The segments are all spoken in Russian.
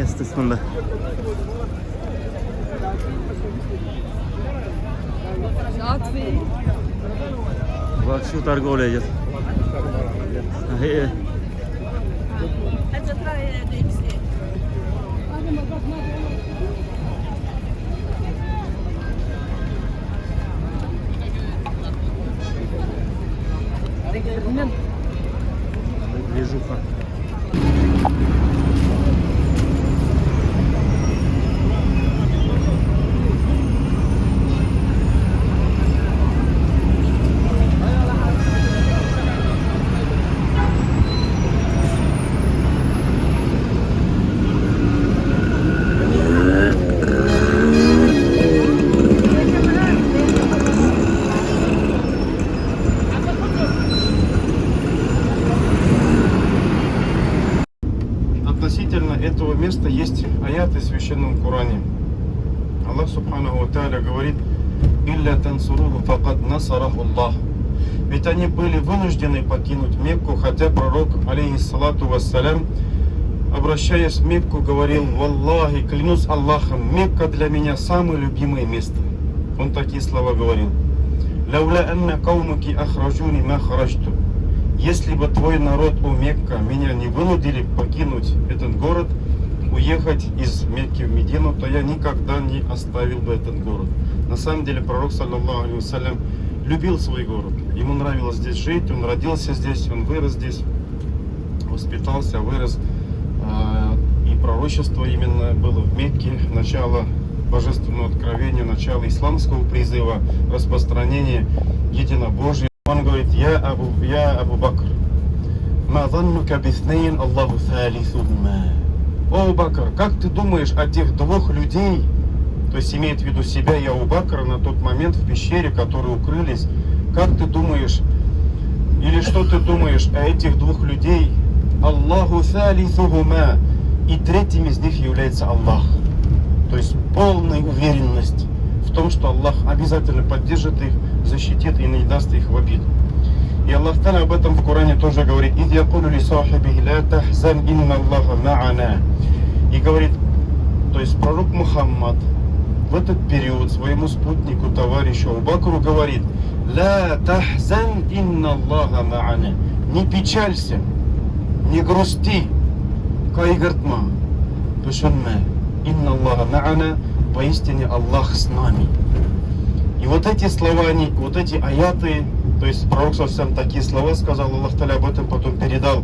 kısmında. Bak şu targa olacağız. Движуха. Относительно этого места есть аяты в Священном Коране. Аллах Субханаху ва Тааля говорит: «Илля тансуруху факад насараху Аллах». Ведь они были вынуждены покинуть Мекку, хотя пророк, алейхиссалату вассалям, обращаясь в Мекку, говорил: «Валлахи, клянусь Аллахом, Мекка для меня самое любимое место». Он такие слова говорил: «Лауля анна каумаки ахраджуни ма хараджту». Если бы твой народ у Мекка меня не вынудили покинуть этот город, уехать из Мекки в Медину, то я никогда не оставил бы этот город. На самом деле пророк, саллаллаху алейхи вассалям, любил свой город. Ему нравилось здесь жить, он родился здесь, он вырос здесь, воспитался, вырос. И пророчество именно было в Мекке, начало божественного откровения, начало исламского призыва, распространение единобожия. Он говорит: я Абу Бакр, ма заннука биснейн Аллаху салисухума. О, Абу Бакр, как ты думаешь о тех двух людей, то есть имеет в виду себя и Абу Бакра на тот момент в пещере, которые укрылись, как ты думаешь, или что ты думаешь о этих двух людей? Аллаху салисухума, и третьим из них является Аллах. То есть полная уверенность в том, что Аллах обязательно поддержит их, защитит и не даст их в обиду. И Аллах Та'аля об этом в Коране тоже говорит: «Идь якулю ли сахибихи ла тахзан инна Аллаха ма'ана». И говорит, то есть пророк Мухаммад в этот период своему спутнику, товарищу Абу Бакру говорит: «Ла тахзан инна Аллаха ма'ана». Не печалься, не грусти, кайгартма, пешунма, инна Аллаха ма'ана, поистине Аллах с нами. И вот эти слова, вот эти аяты, то есть пророк совсем такие слова сказал, Аллах Та'аля об этом потом передал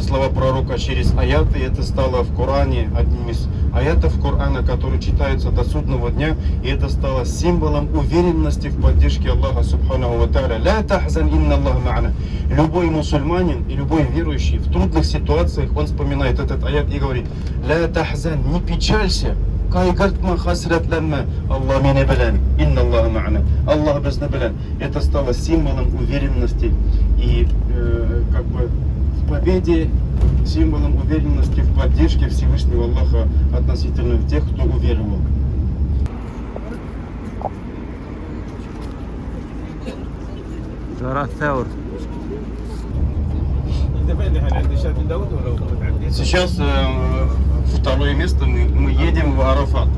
слова пророка через аяты, и это стало в Коране одним из аятов Корана, которые читаются до судного дня, и это стало символом уверенности в поддержке Аллаха Субханаху ва Тааля. «Ля тахзан инна Аллах ма'ана». Любой мусульманин и любой верующий в трудных ситуациях, он вспоминает этот аят и говорит: «Ля тахзан», не печалься, кайгартма хасратланма, Аллах меня белян, инна Аллах ма'ана, Аллах безна белян. Это стало символом уверенности и как бы в победе, символом уверенности в поддержке Всевышнего Аллаха относительно тех, кто уверовал. Сейчас второе место, мы едем в Арафат.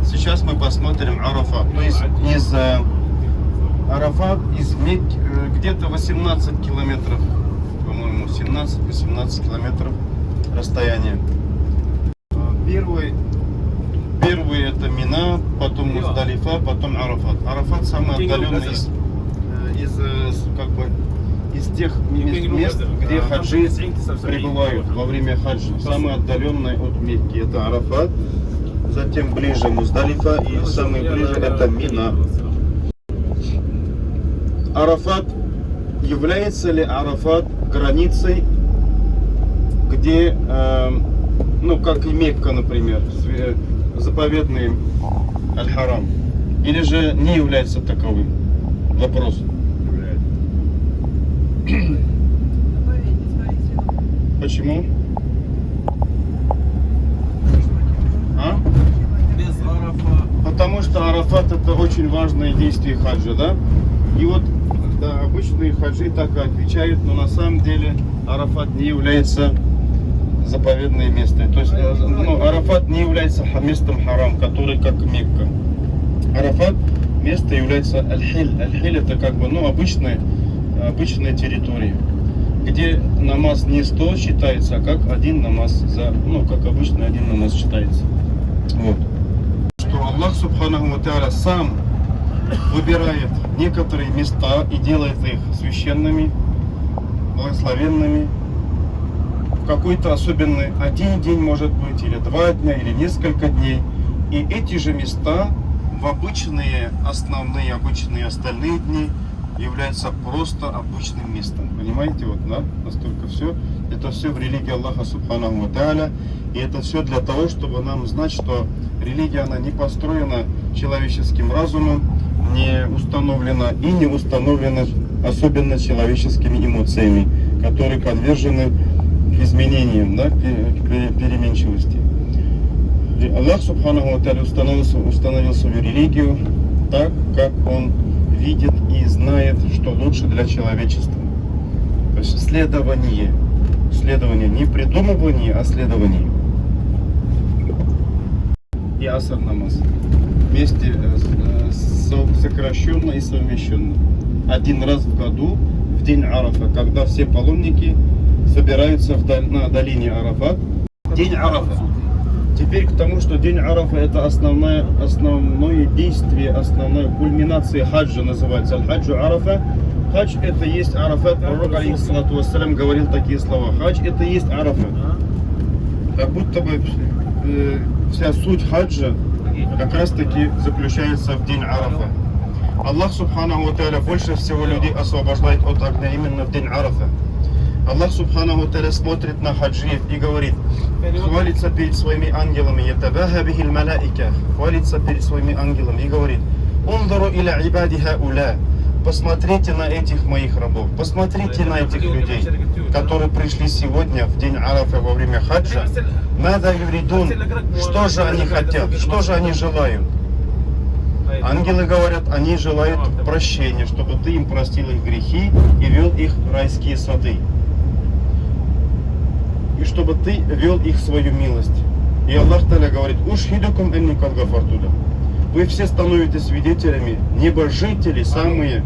Сейчас мы посмотрим Арафат. То есть из Арафат, из Мекки, где-то 18 километров, по-моему, 17-18 километров расстояние. Первый это Мина, потом Муздалифа, потом Арафат. Арафат самый отдаленный из тех мест, где хаджи прибывают во время хаджа. Самый отдаленный от Мекки это Арафат, затем ближе Муздалифа и самый ближе это Мина. Арафат, является ли Арафат границей, где, ну как и Мекка, например, заповедный Аль-Харам, или же не является таковым? Вопрос. Почему? Потому что Арафат это очень важное действие хаджа, да? И вот да, обычные хаджи так и отвечают, но на самом деле Арафат не является заповедное место. То есть Арафат не является местом харам, который как Мекка. Арафат место является Аль-Хиль. Аль-Хиль это как бы обычная территория, где намаз не 100 считается, а как один намаз как обычно один намаз считается. Вот. Что Аллах Субханаху ва Тааля сам выбирает некоторые места и делает их священными, благословенными. В какой-то особенный один день может быть, или 2 дня, или несколько дней. И эти же места в обычные остальные дни являются просто обычным местом. Понимаете, настолько все. Это все в религии Аллаха Субханаху ва Тааля. И это все для того, чтобы нам знать, что религия, она не построена человеческим разумом, не установлена особенно человеческими эмоциями, которые подвержены изменениям, к переменчивости. Аллах Субханаху ва Тааля установил свою религию так, как Он видит и знает, что лучше для человечества. То есть следование, не придумывание, а следование. И аср намаз вместе сокращенно и совмещенно. Один раз в году, в день Арафа, когда все паломники собираются на долине Арафат. День Арафа. Теперь к тому, что день Арафа это основное действие, основная кульминация хаджа называется. Аль-хаджу Арафа. Хадж это есть Арафат. Пророк алейхиссалату вассалям говорил такие слова. Хадж это есть Арафа. Как будто бы вся суть хаджа как раз таки заключается в день Арафа. Аллах Субханаху ва Тааля больше всего людей освобождает от огня именно в день Арафа. Аллах Субханаху ва Тааля смотрит на хаджиев и говорит, хвалится перед своими ангелами, хвалится перед своими ангелами и говорит, унзуру иля ибади хауля, посмотрите на этих моих рабов, посмотрите на этих людей, которые пришли сегодня в день Арафа во время хаджа. Мада юридун, что же они хотят, что же они желают? Ангелы говорят, они желают прощения, чтобы ты им простил их грехи и вел их в райские сады. И чтобы ты вел их в свою милость. И Аллах Та'аля говорит, ушхидукум энни кад гафарту. Вы все становитесь свидетелями, небожители, самые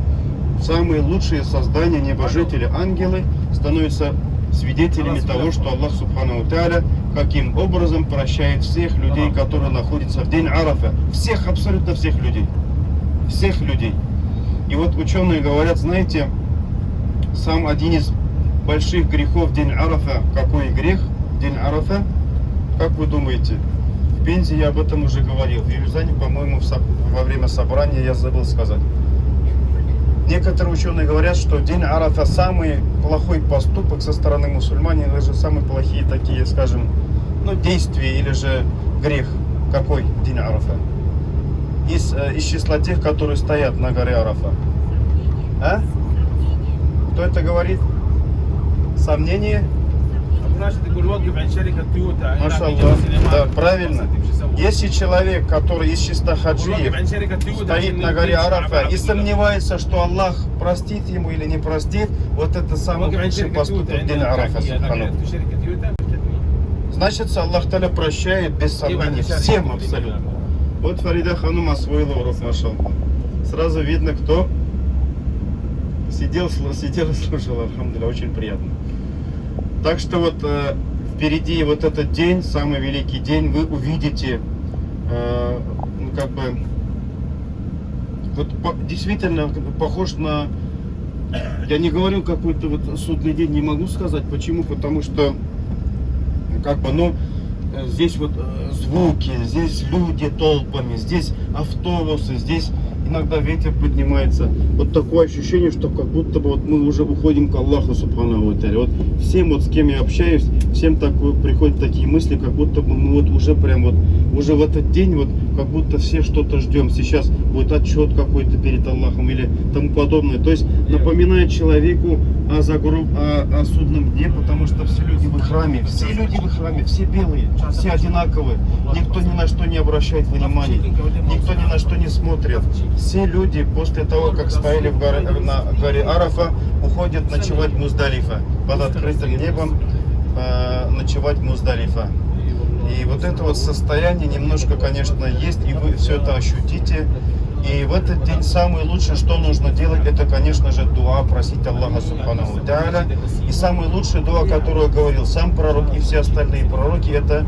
лучшие создания, небожители, ангелы, становятся свидетелями того, что Аллах Субханаху ва Тааля каким образом прощает всех людей, которые находятся в день Арафа. Всех, абсолютно всех людей. Всех людей. И вот ученые говорят, знаете, сам один из больших грехов день Арафа, какой грех день Арафа? Как вы думаете? В Пензе я об этом уже говорил. В Юрзане, по-моему, во время собрания я забыл сказать. Некоторые ученые говорят, что день Арафа самый плохой поступок со стороны мусульман, или же самые плохие такие, скажем, действия, или же грех. Какой день Арафа? Из числа тех, которые стоят на горе Арафа. А? Кто это говорит? Сомнение? Машаллах. Да, правильно. Если человек, который из числа хаджиев стоит на горе Арафа и сомневается, что Аллах простит ему или не простит, вот это самый лучший поступок в день Арафа. Значит, Аллах Та'аля прощает без сомнений всем абсолютно. Вот Фарида Ханум освоила урок, машаллах. Сразу видно, кто сидел и слушал, альхамдулилля, очень приятно. Так что вот впереди вот этот день, самый великий день, вы увидите, действительно похож на, я не говорю какой-то вот судный день, не могу сказать, почему, потому что, здесь вот звуки, здесь люди толпами, здесь автобусы, здесь иногда ветер поднимается. Вот такое ощущение, что как будто бы мы уже уходим к Аллаху Субханаху ва Тааля. Вот всем, с кем я общаюсь, всем приходят такие мысли, как будто бы мы уже в этот день, как будто все что-то ждем. Сейчас будет отчет какой-то перед Аллахом или тому подобное. То есть напоминает человеку о судном дне, потому что все люди в храме, все белые, все одинаковые. Никто ни на что не обращает внимания, никто ни на что не смотрит. Все люди после того, как стояли на горе Арафа, уходят ночевать в Муздалифа под открытым небом. ночевать в Муздалифа. И вот это вот состояние немножко, конечно, есть, и вы все это ощутите. И в этот день самое лучшее, что нужно делать, это, конечно же, дуа, просить Аллаха Субханаху Тааля. И самый лучший дуа, который говорил сам пророк и все остальные пророки, это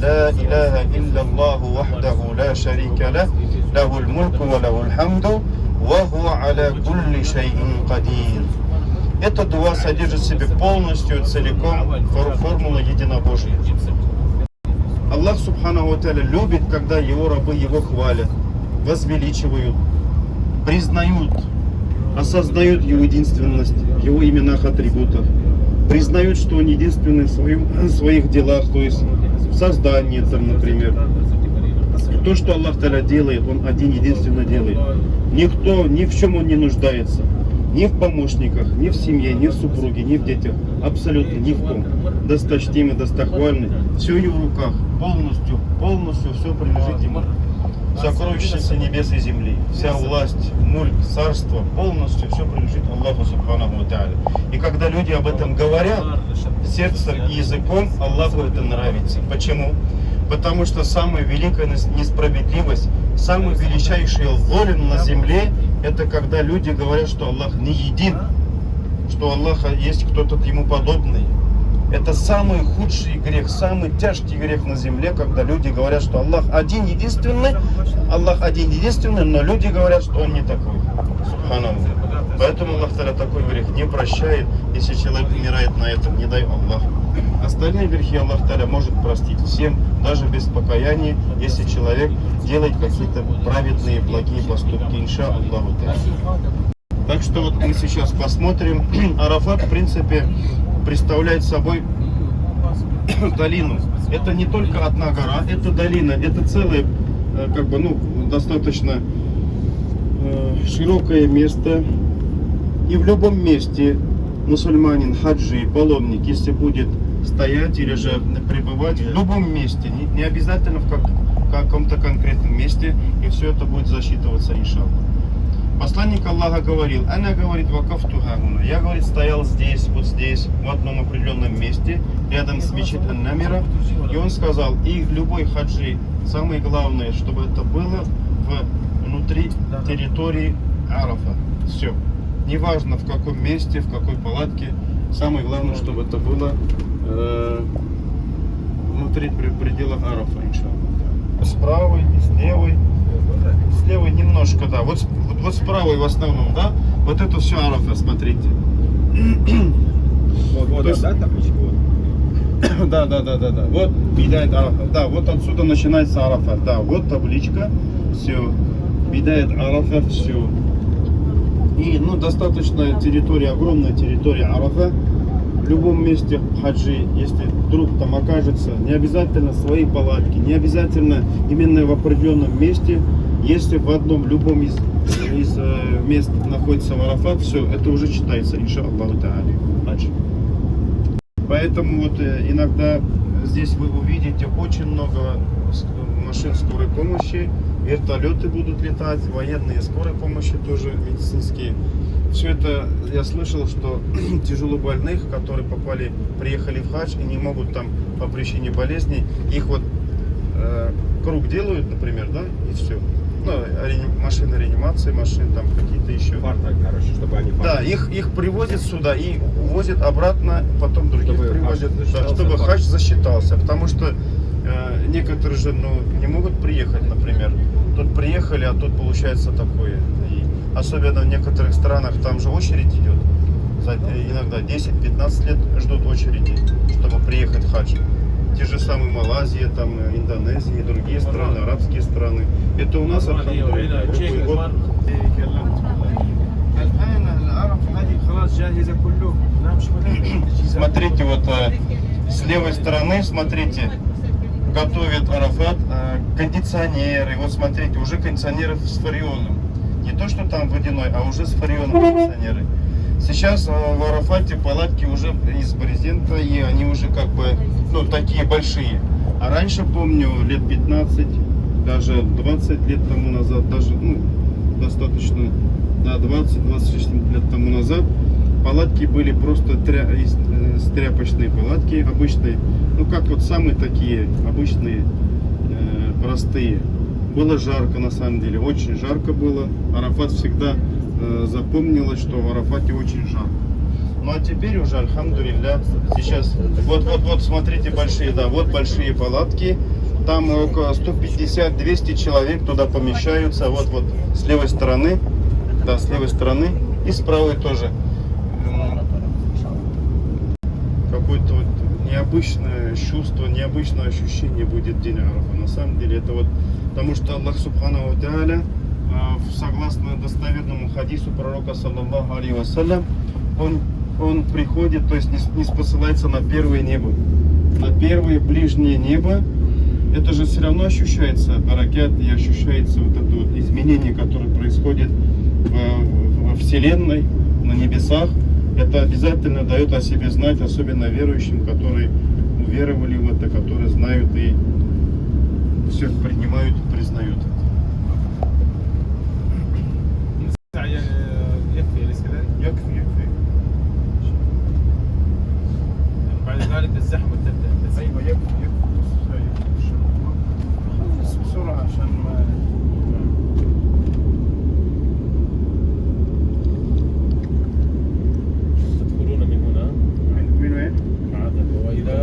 «Ла иляха илляллаху вахдаху ла шарика ля, лахуль мульку ва лахуль хамду, ва хуа аля кулли шайин кадир». Это дуа содержит в себе полностью, целиком формулу единобожия. Аллах Субханаху Тааля любит, когда его рабы его хвалят, возвеличивают, признают, осознают его единственность в его именах, атрибутах, признают, что он единственный в своих делах, то есть в создании, там, например. То, что Аллах Та'аля делает, он один единственно делает. Никто, ни в чем он не нуждается. Ни в помощниках, ни в семье, ни в супруге, ни в детях. Абсолютно ни в ком. Досточтимый, достохвальный. Все в его руках. Полностью все принадлежит ему. Сокровищница небес и земли. Вся власть, мульк, царство, полностью все принадлежит Аллаху Субханаху Тааля. И когда люди об этом говорят, сердцем и языком, Аллаху это нравится. Почему? Потому что самая великая несправедливость, самый величайший волен на земле, это когда люди говорят, что Аллах не един, что у Аллаха есть кто-то ему подобный. Это самый худший грех, самый тяжкий грех на земле, когда люди говорят, что Аллах один единственный, но люди говорят, что он не такой. Субханаллах. Поэтому Аллах такой грех не прощает, если человек умирает на этом, не дай Аллах. Остальные грехи Аллах Та'аля может простить всем, даже без покаяния, если человек делает какие-то праведные, благие поступки. Инша Аллаху Та'аля. Так что вот мы сейчас посмотрим. Арафат, в принципе, представляет собой долину. Это не только одна гора, это долина, это целое, достаточно широкое место. И в любом месте мусульманин, хаджи, паломник, если будет стоять или же пребывать в любом месте, не обязательно в каком-то конкретном месте, и все это будет засчитываться, иншаллах. Посланник Аллаха говорил, она говорит, вакафту хагуна. Я, говорит, стоял здесь, в одном определенном месте, рядом с мечеть Ан-Намира. И он сказал, и любой хаджи, самое главное, чтобы это было внутри территории Арафа. Все. Неважно в каком месте, в какой палатке, самое главное, чтобы это было внутри пределов Арафа, иншаллах. С правой и с левой. С левой немножко, да. Вот с правой в основном, да. Вот это все Арафа, смотрите. Вот, есть, да, табличка? Вот. Да. Вот бидает Арафа. Да, вот отсюда начинается Арафа. Да, вот табличка. Все. Бидает Арафа, все. И, достаточно территория, огромная территория Арафа. В любом месте хаджи, если вдруг там окажется, не обязательно свои палатки, не обязательно именно в определенном месте. Если в любом из мест находится в Арафат, все, это уже читается, иншаллаху та'аля, хадж. Поэтому вот иногда здесь вы увидите очень много машин скорой помощи, вертолеты будут летать, военные скорой помощи тоже, медицинские. Все это я слышал, что тяжело больных, которые приехали в хадж и не могут там по причине болезней, их вот круг делают, например, да, и все. Машины реанимации, машины там какие-то еще. Фарта, короче, чтобы они... Да, их привозят сюда и увозят обратно, потом других чтобы привозят, хадж чтобы хадж засчитался. Потому что некоторые же не могут приехать, например. Тут приехали, а тут получается такое. И особенно в некоторых странах там же очередь идет. Иногда 10-15 лет ждут очереди, чтобы приехать в хадж. Те же самые Малайзия, там, Индонезия и другие страны, арабские страны. Это у нас Смотрите, вот с левой стороны, смотрите, готовят Арафат кондиционеры. Вот смотрите, уже кондиционеры с фреоном. Не то, что там водяной, а уже с фреоном кондиционеры. Сейчас в Арафате палатки уже из брезента, и они уже такие большие. А раньше, помню, лет 15, даже 20 лет тому назад, даже, достаточно, да, 20-26 лет тому назад, палатки были просто с тряпочной палатки обычной, ну как вот самые такие обычные, простые. Было жарко на самом деле, очень жарко было. Арафат всегда запомнилось, что в Арафате очень жарко. Ну а теперь уже, альхамдулилля, сейчас, вот, смотрите, большие, да, вот большие палатки. Там около 150-200 человек туда помещаются. Вот, с левой стороны, да, с левой стороны и с правой тоже. Какое-то вот необычное чувство, необычное ощущение будет день Арафа. На самом деле это вот, потому что Аллах Субханаху ва Тааля, согласно достоверному хадису пророка саллаллаху алейхи вассалям, он приходит, то есть не спосылается на первое небо, на первое ближнее небо. Это же все равно ощущается баракят и ощущается вот это вот изменение, которое происходит во Вселенной, на небесах. Это обязательно дает о себе знать, особенно верующим, которые уверовали в это, которые знают и все принимают и признают это. يكفي. بعد ذلك الزحمة تبدأ. أيوة يكفي. خلص بسرعة عشان ما تدخلون من هنا من وين؟ وإلى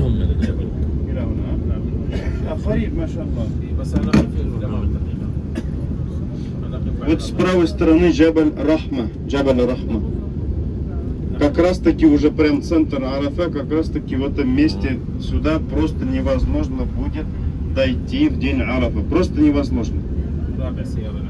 من الجبل. إلى هنا. نعم. قريب ما شاء الله. بس أنا في الأمام تقريبا. Вот с правой стороны Джабаль Рахма. Как раз таки уже прям центр Арафа, как раз таки в этом месте сюда просто невозможно будет дойти в день Арафа. Просто невозможно. رابع سيارة.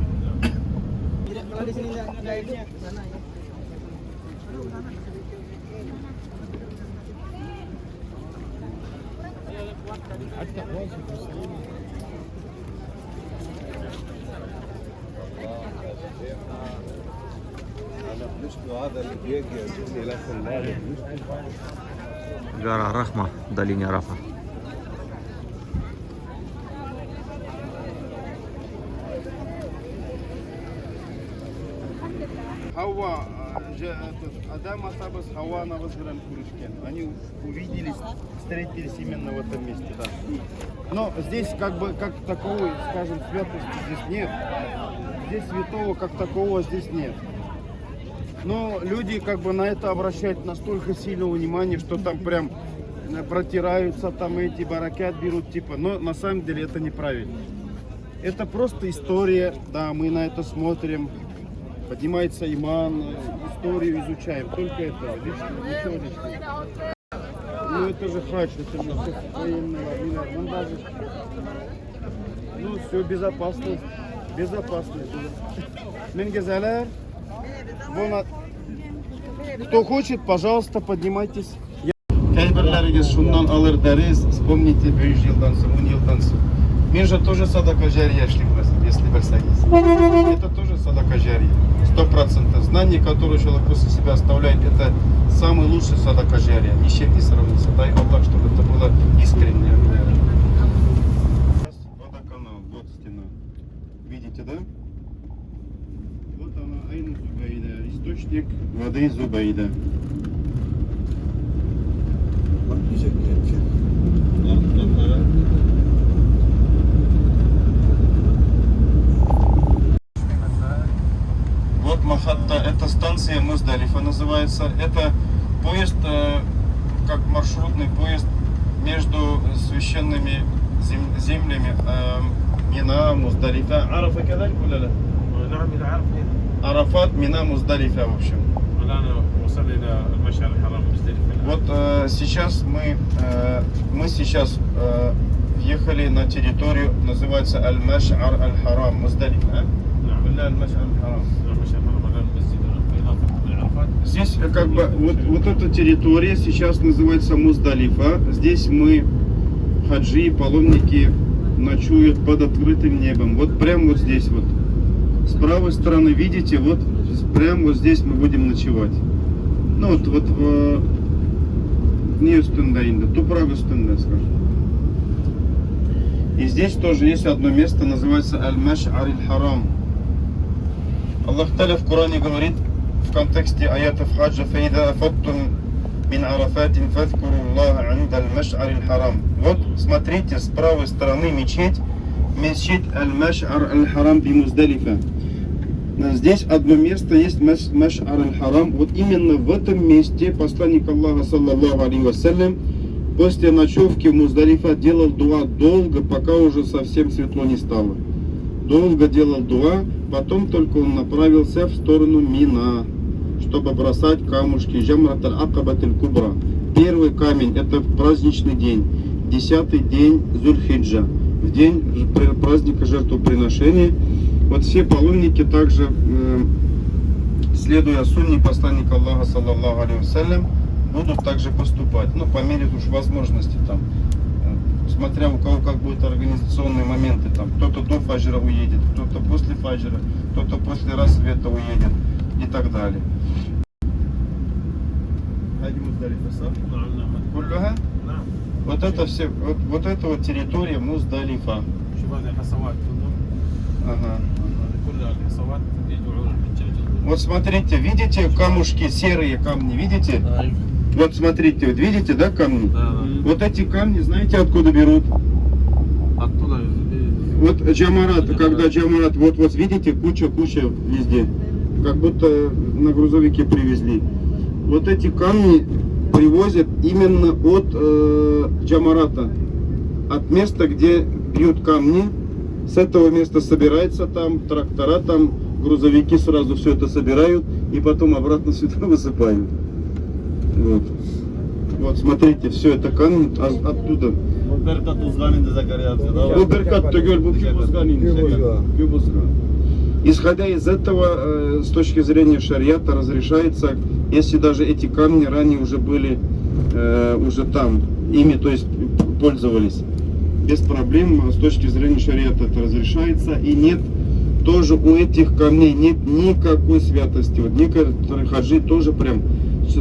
Гора Рахма в долине Арафа. Хауа, Адам Асаба с Хауа на возгоран Курышкен. Они увиделись, встретились именно в этом месте, да. Но здесь как бы как таковой, скажем, святости здесь нет. Здесь святого как такового здесь нет. Но люди как бы на это обращают настолько сильного внимания, что там прям протираются, там эти баракят берут, типа. Но на самом деле это неправильно. Это просто история, да, мы на это смотрим. Поднимается иман, историю изучаем, только это, ничего лишнего. Ну это же хадж, это же все военные войны, ну все, безопасность. Менгезалер, кто хочет, пожалуйста, поднимайтесь. Кайберлерге шундан алыр дәрес, вспомните 5 елдан соң, 10 елдан соң. Мен же тоже садака жария шли, если вы это тоже садака жария. 100%. Знание, которое человек после себя оставляет, это самый лучший садака жария. Ни с чем не сравнится. Дай Аллах, чтобы это было искренне. Водоканал, вот стена. Видите, да? Вот она, Айн Зубайда. Источник воды Зубайда. Вот Махатта, это станция Муздалифа называется. Это поезд, как маршрутный поезд между священными землями Мина, Муздалифа. Арафа кадаль куляля? نعم إلى عرفة. Арафат, Мина, Муздалифа, в общем. الآن وصلنا إلى المشعر الحرام مزدلفة. Вот сейчас мы сейчас въехали на территорию, называется Аль-Маш'ар Аль-Харам, Муздалифа. Аль-Маш'ар Аль-Харам. Здесь как бы вот эта территория сейчас называется Муздалифа. Здесь мы, хаджи, паломники, ночуют под открытым небом. Вот прямо вот здесь вот. С правой стороны, видите, вот прямо вот здесь мы будем ночевать. Ну вот не üstünde, тупраг üstünde, скажем. И здесь тоже есть одно место, называется Аль-Маш'ар Аль-Харам. Аллах Та'аля в Коране говорит в контексте аятов хаджа: «Фаида афаттум من عرفات فاذكروا الله عند المشعر الحرام. Вот смотрите, с правой стороны мечеть Аль-Маш'ар Аль-Харам би Муздалифа. Здесь одно место есть Маш'ар Аль-Харам. Вот именно в этом месте посланник Аллаха саллаллаху алейхи вассалям после ночевки в Муздалифа делал дуа долго, пока уже совсем светло не стало. Долго делал дуа, потом только он направился в сторону Мина, чтобы бросать камушки. Джамрат аль-Акабат аль-Кубра. Первый камень — это праздничный день, 10-й день Зуль-Хиджа, в день праздника жертвоприношения. Вот все паломники также, следуя сунне посланника Аллаха саллаллаху алейхи вассалям, будут также поступать, ну, по мере уж возможности, там, смотря у кого как будут организационные моменты, там, кто-то до фаджра уедет, кто-то после фаджра, кто-то после рассвета уедет и так далее. Вот это все, вот это вот территория Муздалифа. Ага. Вот смотрите, видите камушки, серые камни, видите? Вот смотрите, вот видите, да, камни? Вот эти камни, знаете, откуда берут? Оттуда. Вот джамарат, когда джамарат, вот видите, куча везде. Как будто на грузовике привезли. Вот эти камни привозят именно от джамарата. От места, где бьют камни. С этого места собирается там, трактора там, грузовики сразу все это собирают и потом обратно сюда высыпают. Вот. Вот, смотрите, все это камни оттуда. Исходя из этого, с точки зрения шариата, разрешается, если даже эти камни ранее уже были уже там, ими, то есть пользовались, без проблем, с точки зрения шариата это разрешается, и нет тоже у этих камней нет никакой святости. Вот некоторые хаджи тоже прям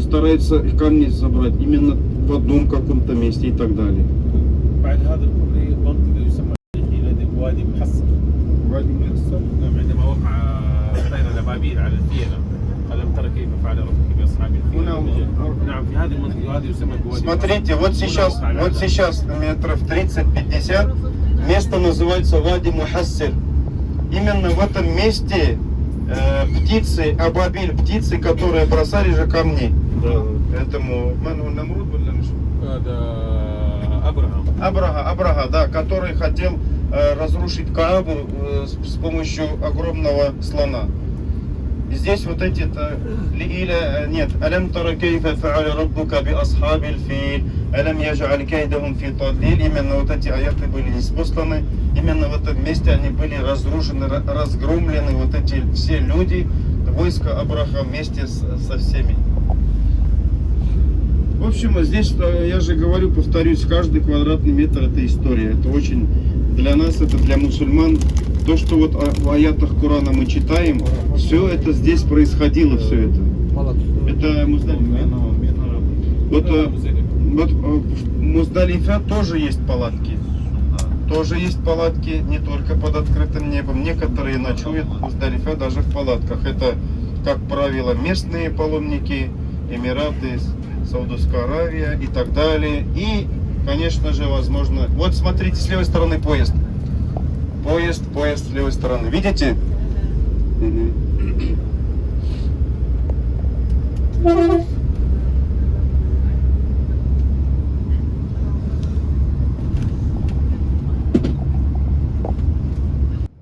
стараются их камни собрать именно в одном каком-то месте и так далее. بعد هذا الكوبري منطقة يسمى وادي محصر. وادي محصر؟ نعم، عندما وقع طير الأبابيل على الفيلة. ألم ترى كيف فعل ربك بأصحاب الفيلة؟ نعم، في هذه المنطقة وهذه يسمى بوادي. Смотрите, вот сейчас метров 30-50 место называется Вади Мухассир. Именно в этом месте птицы, абабиль, птицы, которые бросали же камни. Да. Этому Намруд был Абраха, да, который хотел разрушить Каабу с помощью огромного слона. И здесь вот эти-то нет, алям тара кейфа фа'аля раббука би асхабил фил, алям ядж'аль кейдахум фи тадлил. Именно вот эти аяты были ниспосланы. Именно в этом месте они были разрушены, разгромлены, вот эти все люди, войско Абраха вместе со всеми. В общем, здесь, я же говорю, повторюсь, каждый квадратный метр это история. Это очень, для нас, это для мусульман, то, что вот в аятах Корана мы читаем, все это здесь происходило, все это. Это Муздалифа. Вот в Муздалифе тоже есть палатки. Тоже есть палатки, не только под открытым небом. Некоторые ночуют в Муздалифе даже в палатках. Это, как правило, местные паломники, Эмираты, Саудовская Аравия и так далее. И, конечно же, возможно... Вот смотрите, с левой стороны поезд. Поезд с левой стороны. Видите?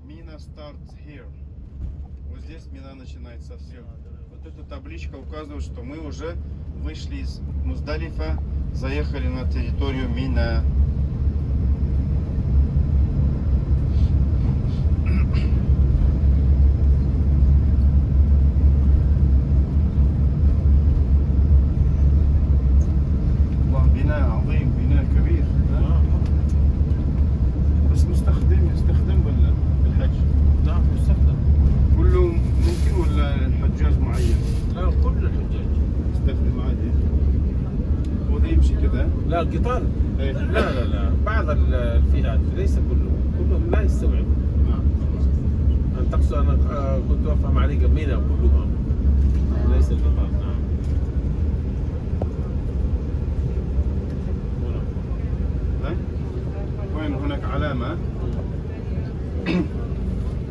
Мина starts here. Вот здесь Мина начинается все. Вот эта табличка указывает, что мы уже вышли из Муздалифа, заехали на территорию Мина. بناء عظيم، بناء كبير. بس يستخدم بالحج. نعم، يستخدم. كله ممكن ولا الحجاج معين؟ لا، كل الحجاج يستخدم عادي. هو ده يمشي كده؟ لا، القطار. إيه. لا، بعض الفئات ليس كلهم لا يستوعب. أن تقصد أنا كنت أفهم عليك مينا كلها، ليس القطار. نعم. هناك علامة.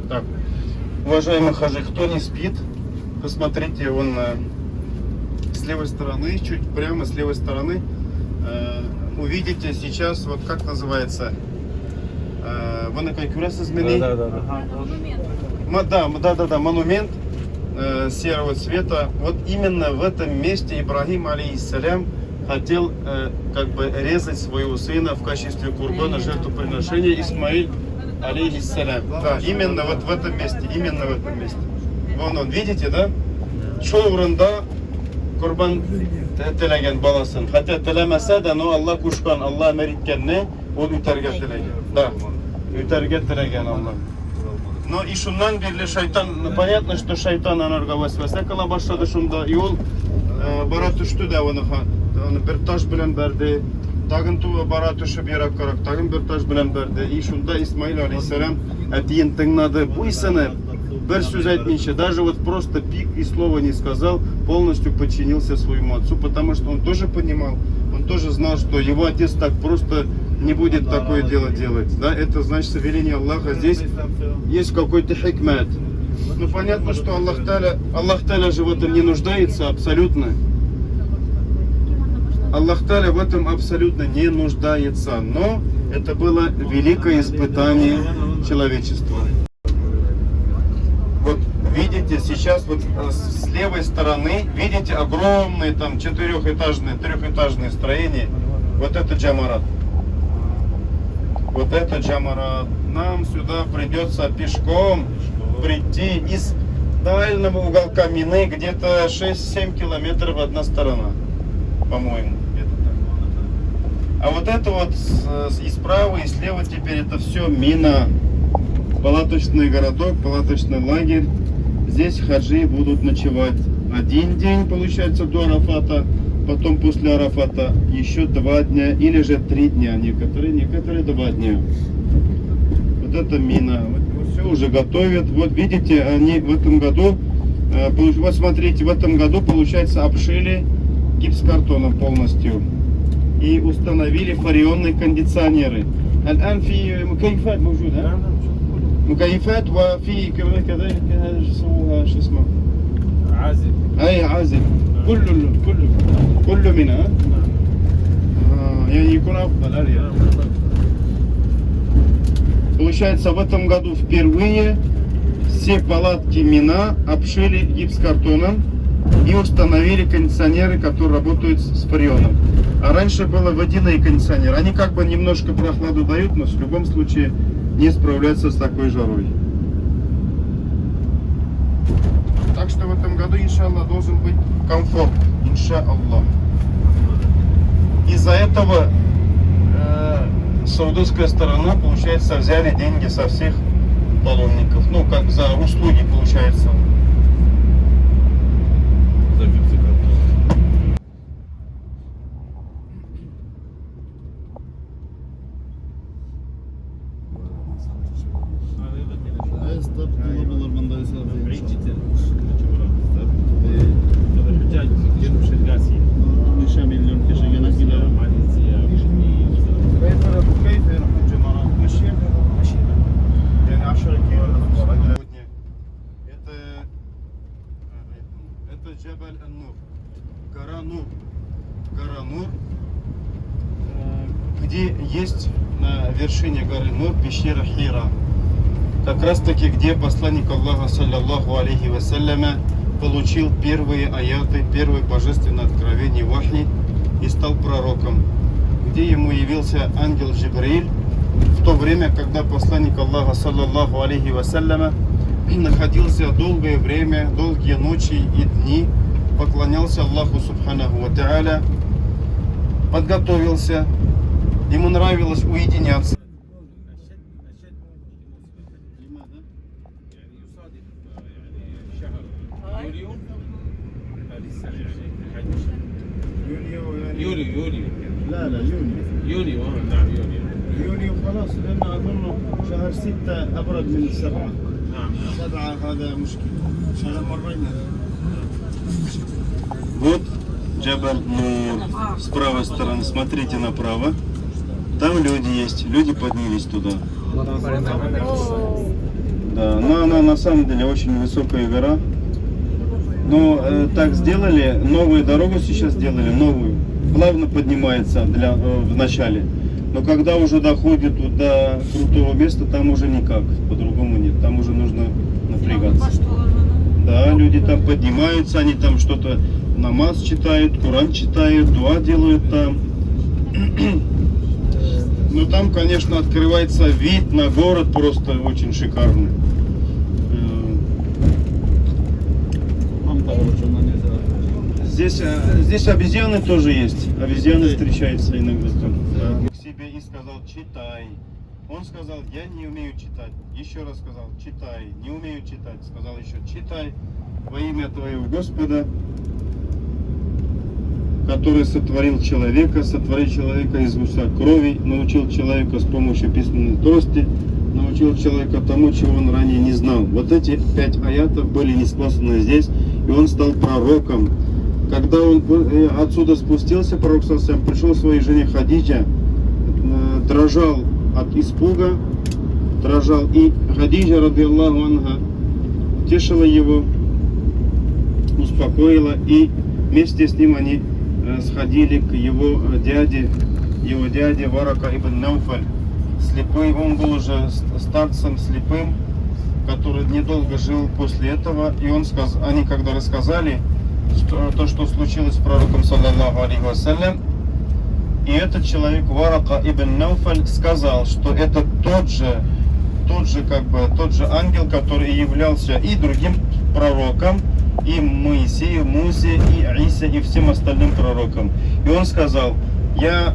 Так, уважаемый хажи, кто не спит, посмотрите, вон с левой стороны, чуть прямо с левой стороны, увидите сейчас, вот как называется, вон как раз изменить. Да, монумент серого цвета. Вот именно в этом месте Ибрагим, алейхиссалям, хотел как бы резать своего сына в качестве курбана, жертвоприношения, Исмаиль, алейхиссалям. Да, именно вот в этом месте, именно в этом месте. Вон он, видите, да? Шоурында курбан телеген баласын. Хотя телемесе de, но Аллах кушкан, Аллах emir etkenini o üterge telegen. Да, üterge telegen Allah. Но и шуннан берле шайтан, понятно, что шайтан анарга васвесе кыла башлады шунда, и ол бара түштү да оныга. Аны бир таш белән берди. Тагын туы бара төшүп ераккарак, тагын бир таш белән берди. И шунда Исмаил алейхиссалям әтиен тыңлады, буйсынып, бер сүз әйтмичә, даже вот просто пик и слова не сказал, полностью подчинился своему отцу, потому что он тоже понимал, он тоже знал, что его отец так просто не будет такое дело делать. Да? Это значит веление Аллаха. Здесь есть какой-то хикмат. Ну понятно, что Аллах Та'аля же в этом не нуждается абсолютно. Аллах Та'аля в этом абсолютно не нуждается. Но это было великое испытание человечества. Вот видите, сейчас вот с левой стороны, видите огромные там трехэтажные строения. Вот это Джамарат. Вот это Джамарат. Нам сюда придется пешком прийти из дальнего уголка Мины, где-то 6-7 километров одна сторона, по-моему. А вот это вот и справа, и слева теперь это все Мина. Палаточный городок, палаточный лагерь. Здесь хаджи будут ночевать один день, получается, до Арафата. Потом после Арафата еще 2 дня или же 3 дня. Некоторые 2 дня. Вот это Мина. Вот все уже готовят. Вот видите, они в этом году, вот смотрите, в этом году, получается, обшили гипсокартоном полностью. И установили фареонные кондиционеры. الآن في مكيفات موجودة. مكيفات وفي كمان كذلك سووها شو اسمه؟ عازل. أي عازل. كله منها. يعني يكون أفضل أريح. Получается, в этом году впервые все палатки Мина обшили гипсокартоном и установили кондиционеры, которые работают с фареоном. А раньше было водяные кондиционеры. Они как бы немножко прохладу дают, но в любом случае не справляются с такой жарой. Так что в этом году, иншаллах, должен быть комфорт. Иншаллах. Из-за этого саудовская сторона, получается, взяли деньги со всех паломников. Ну, как за услуги, получается. بعيد جدا. هذا الحجاج جنوب شرق اسيا. ماليزيا. كيف يروح الجمرات؟ مشي يعني 10 километров. Это Джабаль ан-Нур. Гора Нур. Где есть на вершине горы Нур пещера Хира. Как раз таки, где посланник Аллаха, саллаллаху алейхи вассаляма, получил первые аяты, первые божественные откровения вахи и стал пророком. Где ему явился ангел Джибриль в то время, когда посланник Аллаха, саллаллаху алейхи вассаляма, находился долгое время, долгие ночи и дни, поклонялся Аллаху субханаху ва та'аля, подготовился, ему нравилось уединяться. يونيو نعم يونيو خلاص لأن أظن شهر 6 أبرد من 7. نعم 7 هذا مشكلة. شهر مرينا. Вот Джабаль Нур. С правой стороны смотрите направо. Там люди есть, люди поднялись туда. Да, но она на самом деле очень высокая гора. Но так сделали, новую дорогу сейчас сделали, новую. Плавно поднимается в начале. Но когда уже доходит до крутого места, там уже никак, по-другому нет. Там уже нужно напрягаться. Да, люди там поднимаются, они там что-то намаз читают, Коран читают, дуа делают там. Но там, конечно, открывается вид на город просто очень шикарный. Здесь обезьяны тоже есть. Обезьяны встречаются иногда там. Да. К себе и сказал: читай. Он сказал: я не умею читать. Еще раз сказал: читай. Не умею читать. Сказал еще: читай во имя твоего Господа, который сотворил человека из гуса крови, научил человека с помощью письменной трости, научил человека тому, чего он ранее не знал. Вот эти 5 аятов были ниспосланы здесь, и он стал пророком. Когда он отсюда спустился, пророк саллаллаху, пришел к своей жене Хадиджа, дрожал от испуга, и Хадиджа, радиаллаху анха, утешила его, успокоила, и вместе с ним они сходили к его дяде Варака ибн Науфаль. Слепой, он был уже старцем слепым, который недолго жил после этого, и они когда рассказали то, что случилось с пророком, саллаллаху алейхи вассалям, и этот человек Варака ибн Науфаль сказал, что это тот же ангел, который являлся и другим пророкам, и Моисею, Мусе, и Исе, и всем остальным пророкам. И он сказал: я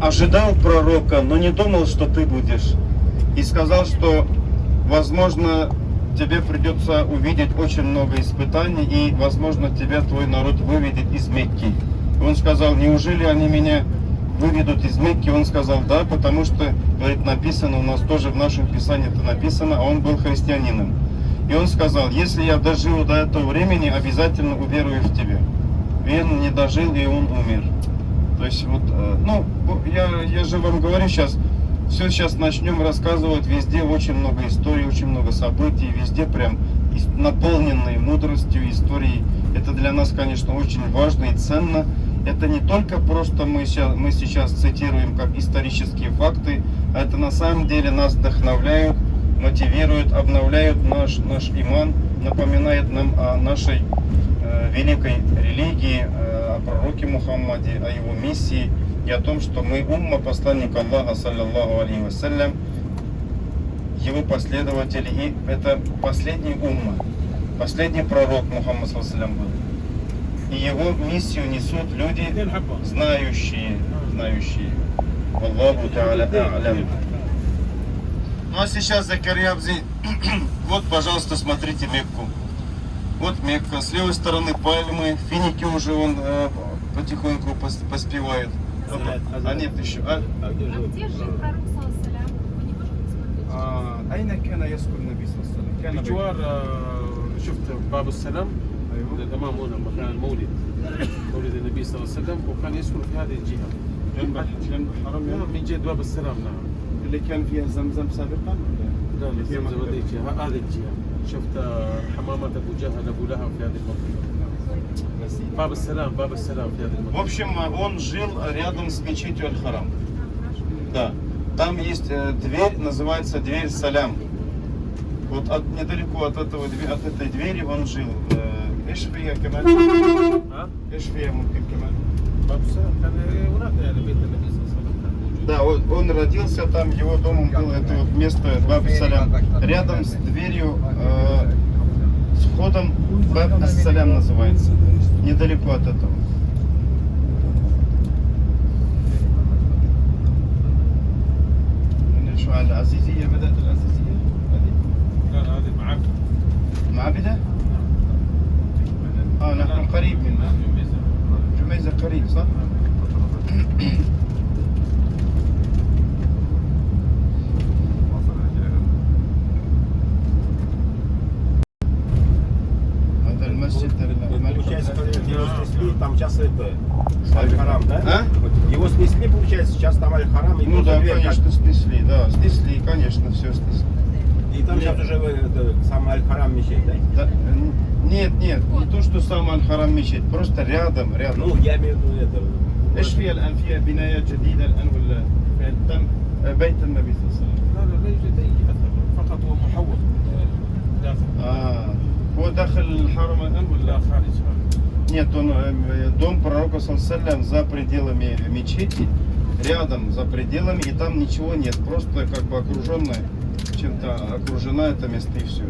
ожидал пророка, но не думал, что ты будешь. И сказал, что возможно тебе придется увидеть очень много испытаний, и возможно тебя твой народ выведет из Мекки. И он сказал: неужели они меня выведут из Мекки? Он сказал: да, потому что, говорит, написано, у нас тоже в нашем писании это написано, а он был христианином. И он сказал: если я доживу до этого времени, обязательно уверую в тебя. И он не дожил, и он умер. То есть вот, я же вам говорю сейчас, сейчас начнем рассказывать, везде очень много историй, очень много событий, везде прям наполненные мудростью, историей. Это для нас, конечно, очень важно и ценно. Это не только просто мы сейчас цитируем как исторические факты, а это на самом деле нас вдохновляют, мотивируют, обновляют наш иман, напоминает нам о нашей великой религии, о пророке Мухаммаде, о его миссии и о том, что мы умма посланника Аллаха, саллаллаху алейхи вассалям, его последователи, и это последний умма, последний пророк Мухаммад саллаллаху алейхи вассалям был. И его миссию несут люди, знающие. Аллаху та'аля а'лям. Ну а сейчас, Закария Абзи, вот, пожалуйста, смотрите Мекку. Вот Мекка, с левой стороны пальмы, финики уже потихоньку поспевают. А нет еще. А где жил пророк, саллаллаху? Вы не можете посмотреть? أين كان يسكن النبي صلى الله عليه وسلم؟ كان بجوار شفت باب السلام الامام هنا مكان مولد النبي صلى الله عليه وسلم، وكان يسكن في هذه الجهه جنب الحرم يعني؟ من جهه باب السلام. نعم. اللي كان فيها زمزم سابقا؟ لا زمزم هذه الجهه، هذه الجهه. شفت حمامة ابو جهل ابو لهب في هذه المنطقه. باب السلام في هذه المنطقه. В общем, он жил рядом с мечетью Аль-Харам. Да. Там есть дверь, называется дверь Салям. Вот недалеко от этой двери он жил. ايش فيها كمان؟ ايش فيها ممكن كمان؟ باب السلام كان هناك يعني بيت النبي صلى الله عليه وسلم كان موجود. Да, он родился там, его домом было это вот место Баб Салям. Рядом с дверью, с входом Баб Салям называется. Недалеко от этого. شو على العزيزية بدأت العزيزية؟ لا هذه معبد. معبدة؟ نحن قريب منها. جميزة قريب صح؟ هذا المسجد Получается, его снесли, там сейчас это Аль-Харам, да? А? Его снесли, получается, Ну да, дверь, конечно, снесли, да, снесли, конечно, все снесли. И там сейчас уже сам Аль-Харам мечеть, да? Да, нет, нет, не то, что сам Аль-Харам мечеть, просто рядом. Ну, я имею в виду это. ايش فيها الان؟ فيها بنايات جديده الان ولا تم بيت النبي صلى الله عليه وسلم؟ لا لا لا يوجد اي اثر، فقط هو محول داخل. هو داخل الحرم الان لا ولا خارج. Нет, он, дом пророка саллаллаху за пределами мечети, рядом, за пределами, и там ничего нет, просто как бы окруженная, чем-то окружена это место и все.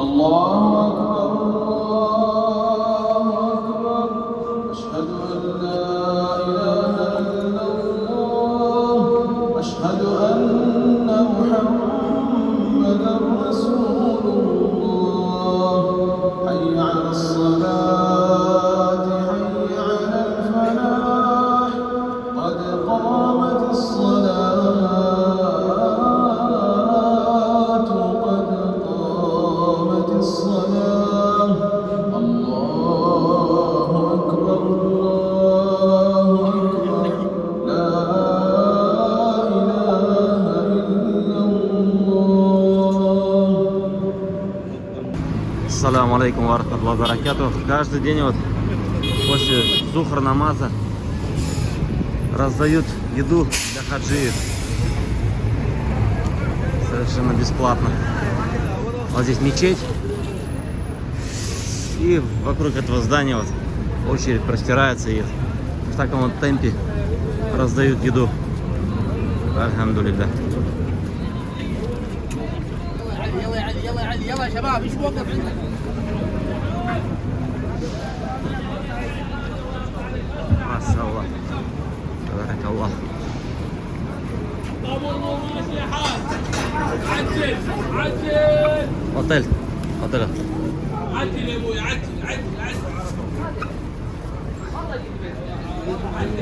الله أكبر الله أكبر أشهد أن لا إله إلا الله أشهد أن محمدا رسول الله حي على الصلاة حي على الفلاح قد قامت الصلاة الصلاة الله أكبر الله أكبر لا إله إلا الله. Ассаламу алейкум ва рахматуллахи ва баракатух. Каждый день вот после зухр намаза раздают еду для хаджиев. Совершенно бесплатно. Вот здесь мечеть. И вокруг этого здания вот очередь простирается, и в таком вот темпе раздают еду. Альхамдулилля. Масаллах. Баракаллах. Отель. Отель. عدل يا ابوي عدل عدل عدل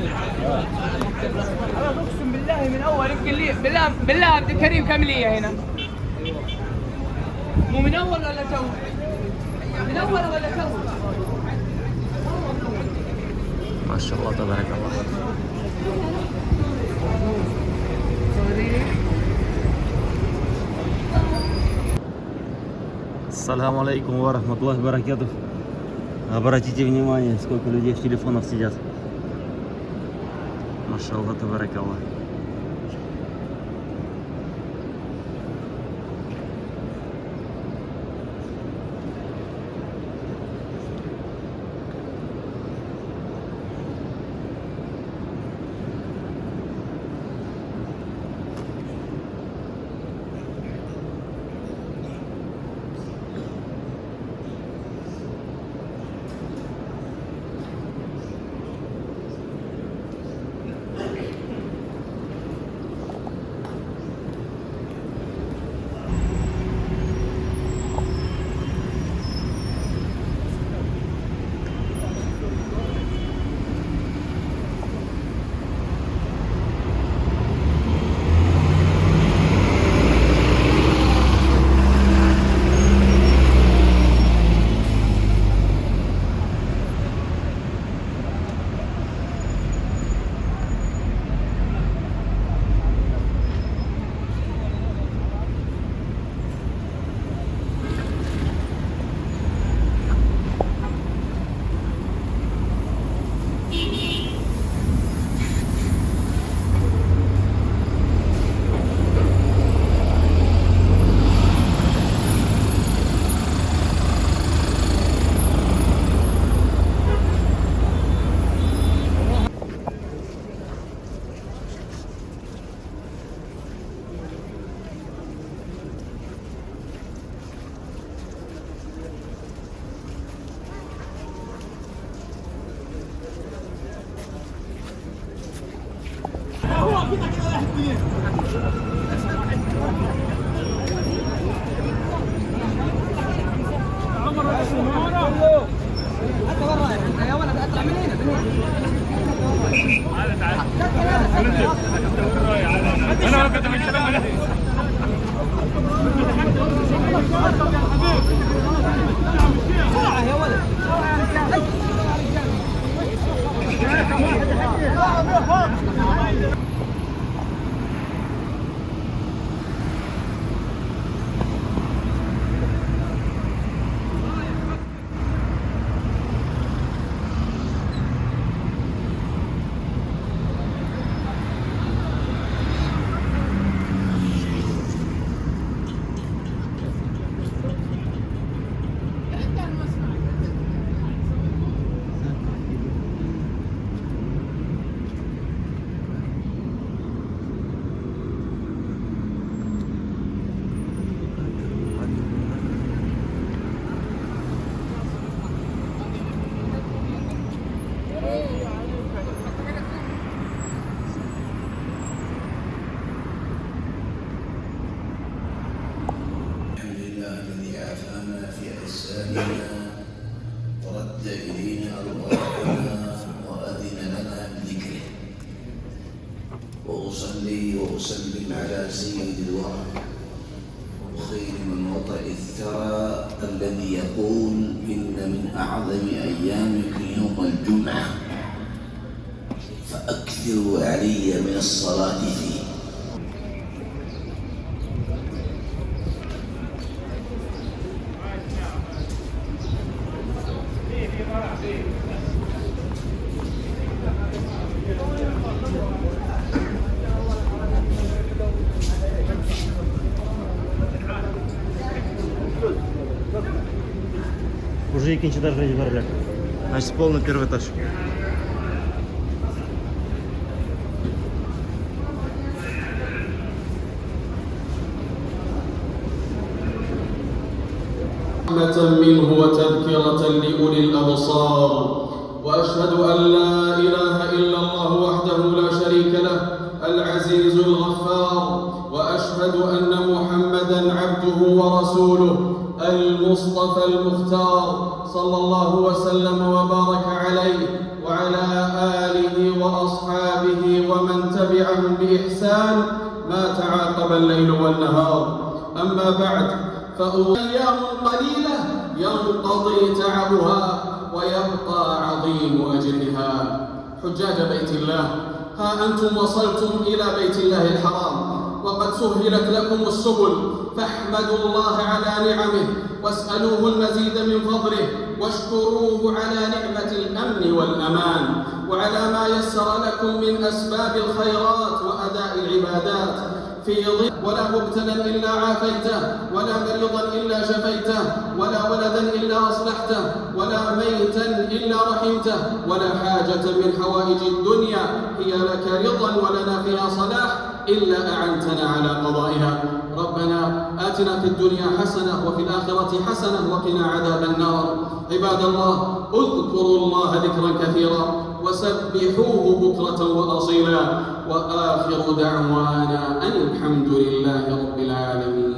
انا اقسم بالله من اول يمكن لي بالله عبد الكريم كم لي هنا مو من اول ولا تو من اول ولا تو ما شاء الله تبارك الله. Ассаламу алейкум ва рахматуллахи ва баракатух. Обратите внимание, сколько людей в телефонах сидят. Машаллах табаракаллах. ورد إلينا أرواحنا وأذن لنا بذكره وأصلي وأسلم على سيد الورى وخير من وطئ الثرى الذي يقول إن من أعظم أيامكم يوم الجمعة فأكثروا علي من الصلاة فيه. Уже икинчи этажда жибарлак. Значит, полный первый этаж. رحمة منه وتذكرة لأولي الأبصار وأشهد أن لا إله إلا الله وحده لا شريك له العزيز الغفار وأشهد أن محمدا عبده ورسوله المصطفى المختار صلى الله وسلم وبارك عليه وعلى آله وأصحابه ومن تبعهم بإحسان ما تعاقب الليل والنهار. أما بعد فأيام قليلة ينقضي تعبها ويبقى عظيم أجرها. حجاج بيت الله، ها أنتم وصلتم إلى بيت الله الحرام وقد سهلت لكم السبل، فاحمدوا الله على نعمه واسألوه المزيد من فضله واشكروه على نعمة الأمن والأمان وعلى ما يسر لكم من أسباب الخيرات وأداء العبادات في ظل ولا مبتلا إلا عافيته ولا مريضا إلا شفيته ولا ولدا إلا أصلحته ولا ميتا إلا رحمته ولا حاجة من حوائج الدنيا هي لك رضا ولنا فيها صلاح إلا أعنتنا على قضائها. ربنا آتنا في الدنيا حسنة وفي الآخرة حسنة وقنا عذاب النار. عباد الله، اذكروا الله ذكرا كثيرا وسبحوه بكرة وأصيلا وآخر دعوانا أن الحمد لله رب العالمين.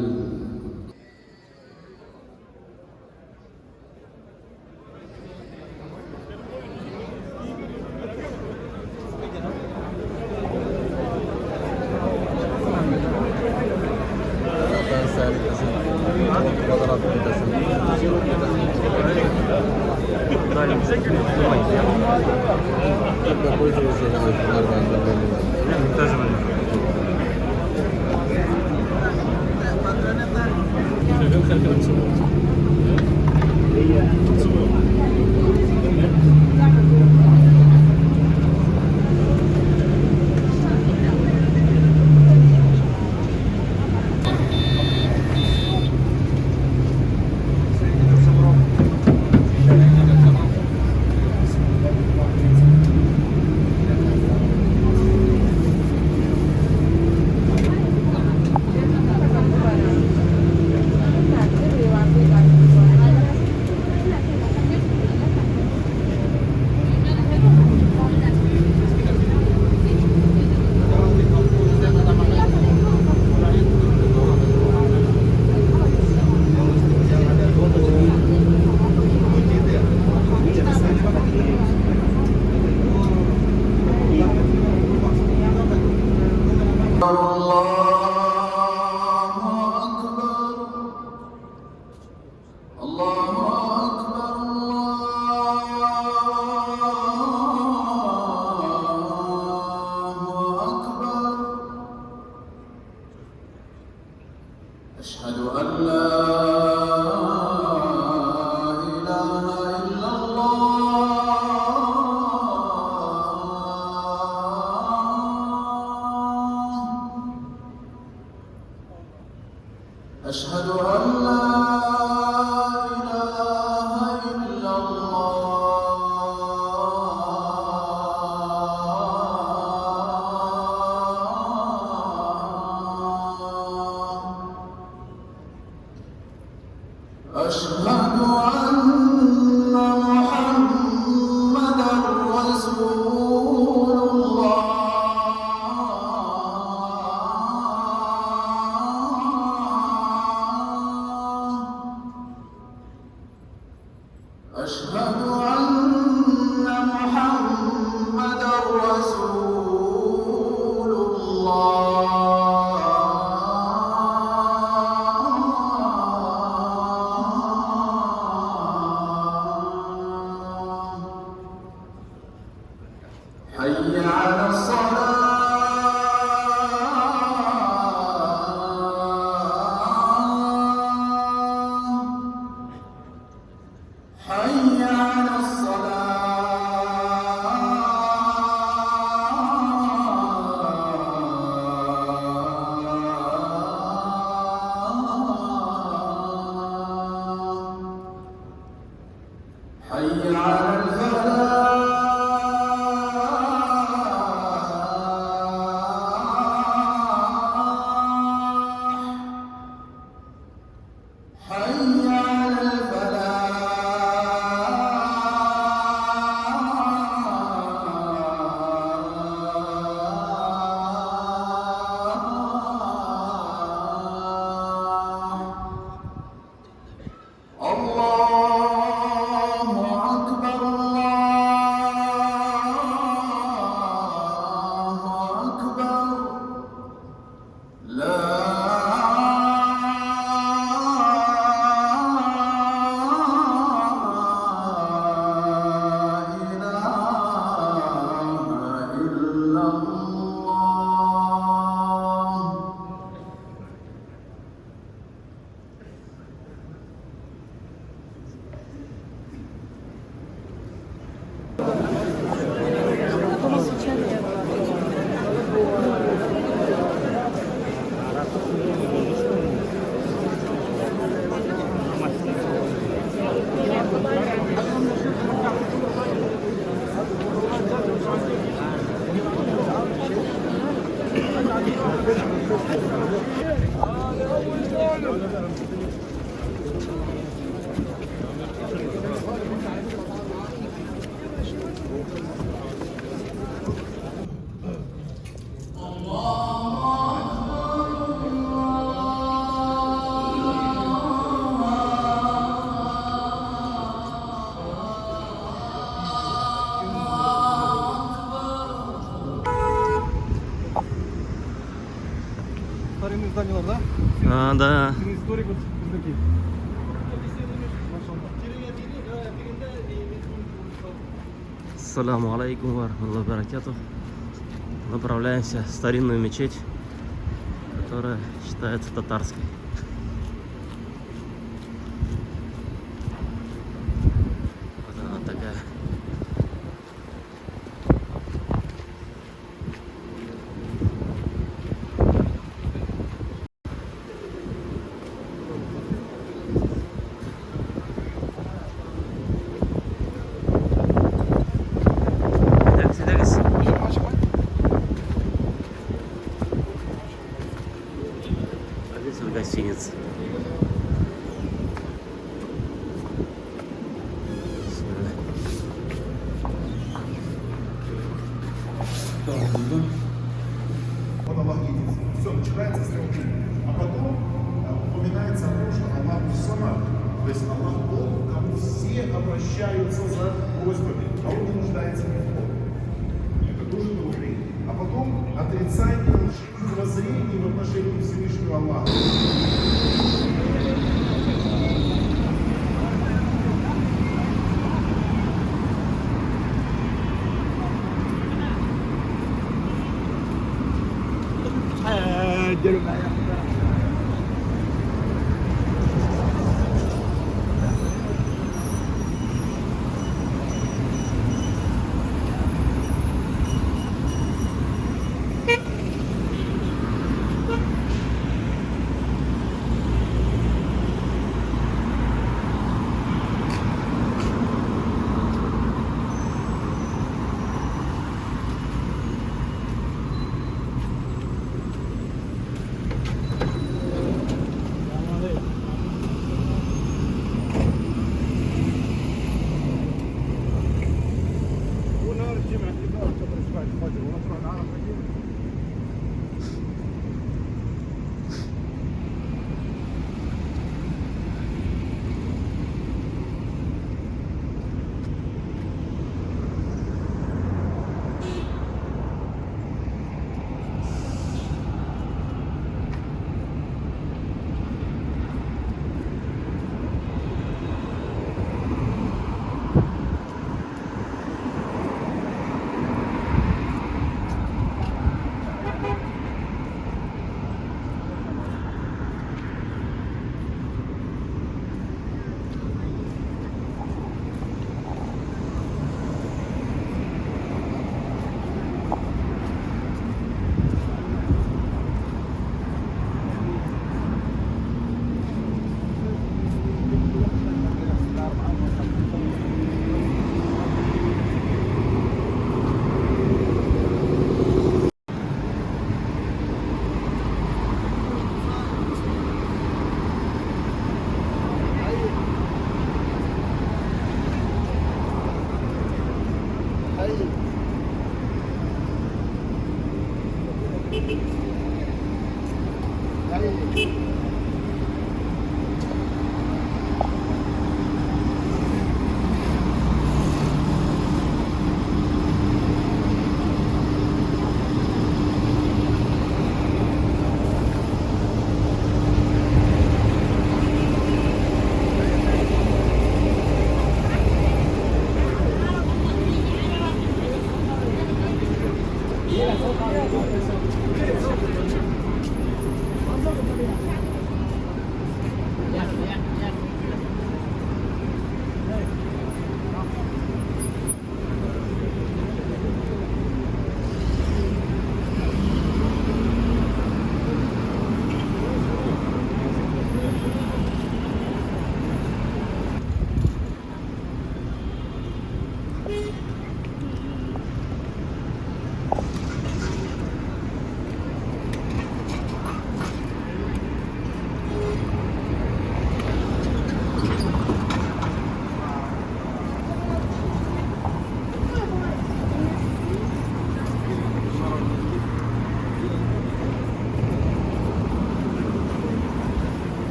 أشهد أن لا إله إلا الله أشهد أن لا إله إلا الله أشهد أن محمدًا رسول الله أشهد أن محمدًا رسول الله حي على الصلاة حي على الصلاة حي على الفلاح حي على الفلاح الله أكبر الله أكبر لا إله إلا الله Старинные здания, да? Да. Историк вот такие. Ассаламу алейкум ва рахматуллахи ва баракатух. Направляемся в старинную мечеть, которая считается татарской. Вот она такая. Гостиница. Вот Аллах единственный. Все, начинается с таухида. А потом упоминается о том, что Аллах сама. То есть Аллах Бог, к кому все обращаются за просьбами, а он не нуждается ни в ком. Это тоже таухид. А потом отрицание лживых воззрений в отношении Всевышнего Аллаха.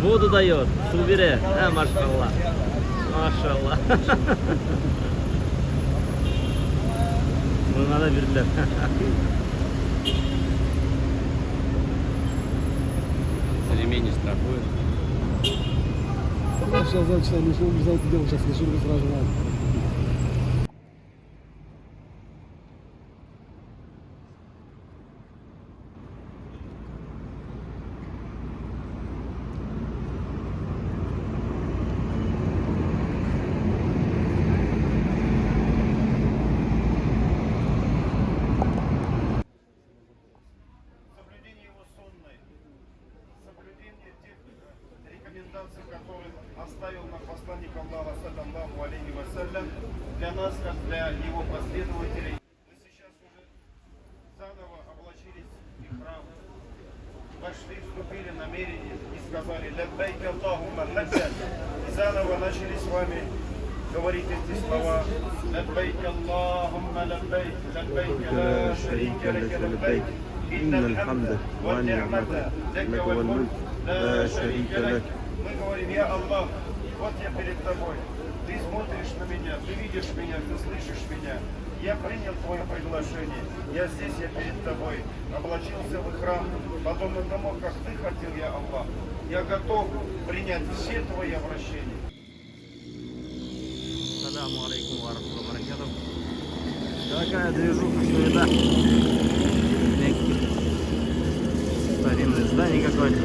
Воду дает, су берет. Машаллах. Машаллах. Bunu da bildiler. Ремень страхует. Сейчас, не знаю, что делать, сейчас решили сразу надо. Соблюдение его сунны, соблюдение тех рекомендаций, которые оставил нам посланник Аллаха, саллаллаху алейхи вассалям, для нас, как для его последователей. Мы сейчас уже заново облачились в храм, вошли, вступили намерение и сказали «Лаббайк Аллахумма хаджан». И заново начали с вами говорить эти слова «Лаббайк Аллахумма лаббайк, лаббайк ла шарика лака лаббайк». إن الحمد والنعمة لك والملك لا شريك لك. Мы говорим, я Аллах, вот я перед тобой. Ты смотришь на меня, ты видишь меня, ты слышишь меня. Я принял твое приглашение. Я здесь, я перед тобой. Облачился в храм, подобно тому, как ты хотел, я Аллах. Я готов принять все твои обращения. Ассаламу алейкум ва рахматуллахи ва баракатух. Такая движуха, суета. Старинное здание какое-то.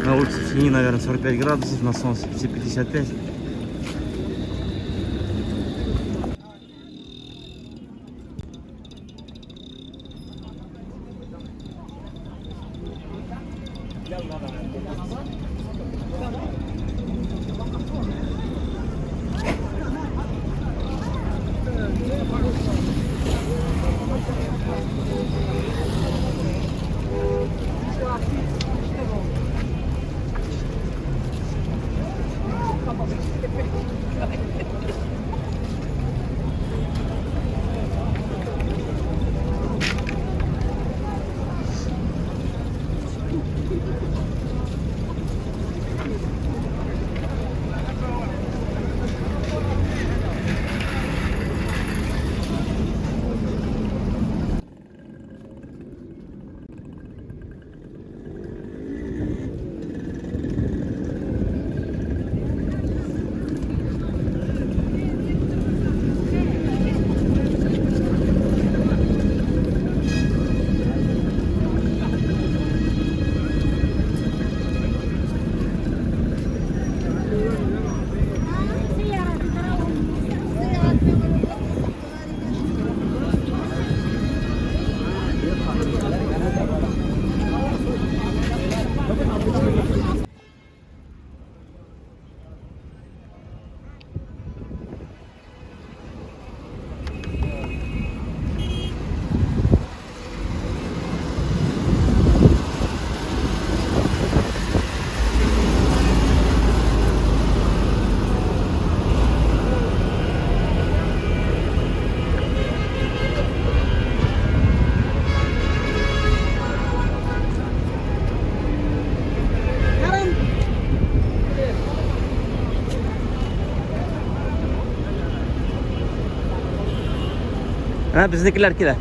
На улице в тени, наверное, 45 градусов, на солнце 55. Ha biznikiler kelar.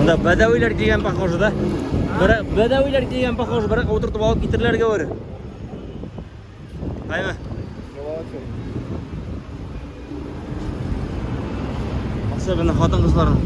Bunda badaviylar kelgan pahojida. Badaviylar kelgan pahoj, biroq o'tirib olib ketirlar говорю. Qaymi? Asabini xotin qizlarini.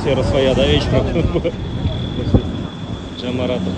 атмосфера своя, да, вечером. Джамарата.